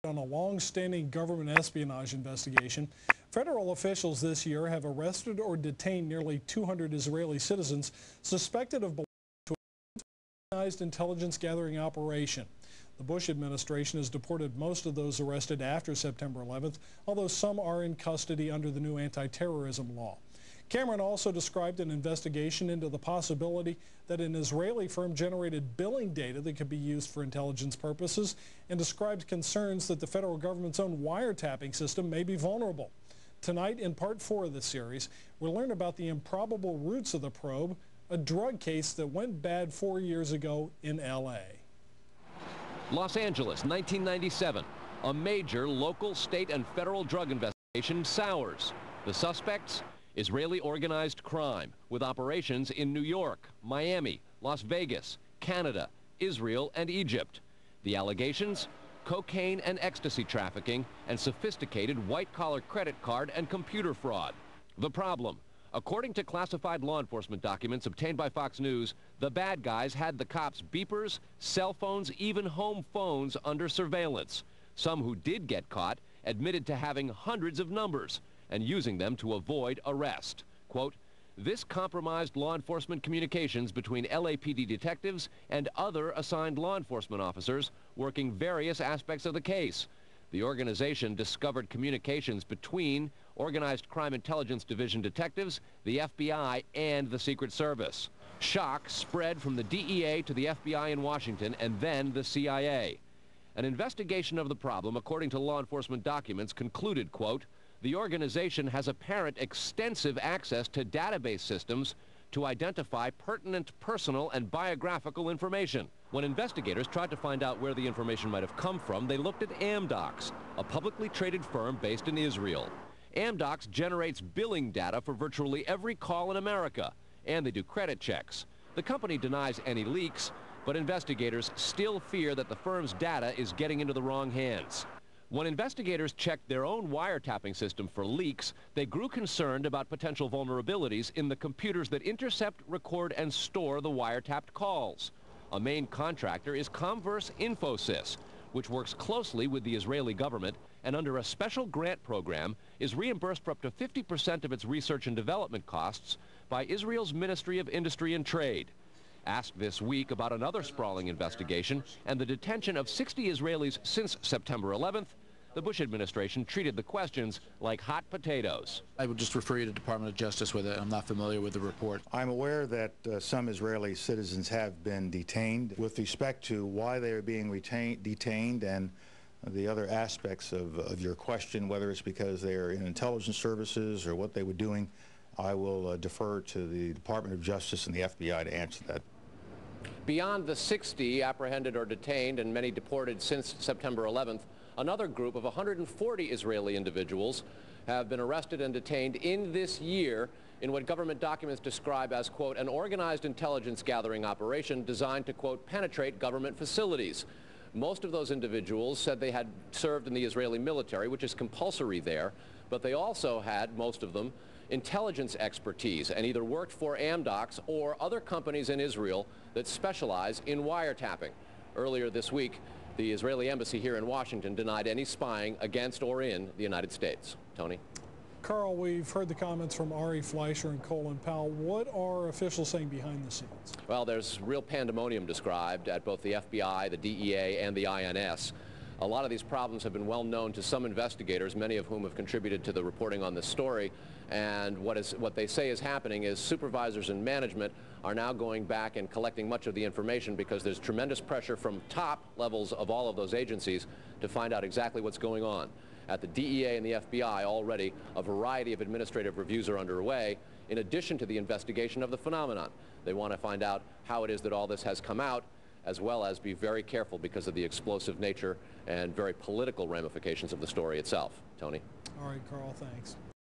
On a long-standing government espionage investigation, federal officials this year have arrested or detained nearly 200 Israeli citizens suspected of belonging to an organized intelligence gathering operation. The Bush administration has deported most of those arrested after September 11th, although some are in custody under the new anti-terrorism law. Cameron also described an investigation into the possibility that an Israeli firm generated billing data that could be used for intelligence purposes, and described concerns that the federal government's own wiretapping system may be vulnerable. Tonight, in part 4 of this series, we'll learn about the improbable roots of the probe, a drug case that went bad 4 years ago in L.A. Los Angeles, 1997. A major local, state, and federal drug investigation sours. The suspects? Israeli organized crime with operations in New York, Miami, Las Vegas, Canada, Israel, and Egypt. The allegations? Cocaine and ecstasy trafficking and sophisticated white-collar credit card and computer fraud. The problem? According to classified law enforcement documents obtained by Fox News, the bad guys had the cops' beepers, cell phones, even home phones under surveillance. Some who did get caught admitted to having hundreds of numbers and using them to avoid arrest. Quote, this compromised law enforcement communications between LAPD detectives and other assigned law enforcement officers working various aspects of the case. The organization discovered communications between Organized Crime Intelligence Division detectives, the FBI, and the Secret Service. Shock spread from the DEA to the FBI in Washington and then the CIA. An investigation of the problem, according to law enforcement documents, concluded, quote, the organization has apparent extensive access to database systems to identify pertinent personal and biographical information. When investigators tried to find out where the information might have come from, they looked at Amdocs, a publicly traded firm based in Israel. Amdocs generates billing data for virtually every call in America, and they do credit checks. The company denies any leaks, but investigators still fear that the firm's data is getting into the wrong hands. When investigators checked their own wiretapping system for leaks, they grew concerned about potential vulnerabilities in the computers that intercept, record, and store the wiretapped calls. A main contractor is Comverse Infosys, which works closely with the Israeli government and under a special grant program is reimbursed for up to 50% of its research and development costs by Israel's Ministry of Industry and Trade. Asked this week about another sprawling investigation and the detention of 60 Israelis since September 11th, the Bush administration treated the questions like hot potatoes. I would just refer you to the Department of Justice with it. I'm not familiar with the report. I'm aware that some Israeli citizens have been detained. With respect to why they are being detained and the other aspects of your question, whether it's because they are in intelligence services or what they were doing, I will defer to the Department of Justice and the FBI to answer that. Beyond the 60 apprehended or detained and many deported since September 11th, another group of 140 Israeli individuals have been arrested and detained in this year in what government documents describe as, quote, an organized intelligence gathering operation designed to, quote, penetrate government facilities. Most of those individuals said they had served in the Israeli military, which is compulsory there, but they also had, most of them, intelligence expertise and either worked for Amdocs or other companies in Israel that specialize in wiretapping. Earlier this week, the Israeli embassy here in Washington denied any spying against or in the United States. Tony? Carl, we've heard the comments from Ari Fleischer and Colin Powell. What are officials saying behind the scenes? Well, there's real pandemonium described at both the FBI, the DEA, and the INS. A lot of these problems have been well known to some investigators, many of whom have contributed to the reporting on this story. And what they say is happening is supervisors and management are now going back and collecting much of the information because there's tremendous pressure from top levels of all of those agencies to find out exactly what's going on. At the DEA and the FBI already, a variety of administrative reviews are underway in addition to the investigation of the phenomenon. They want to find out how it is that all this has come out, as well as be very careful because of the explosive nature and very political ramifications of the story itself. Tony? All right, Carl, thanks.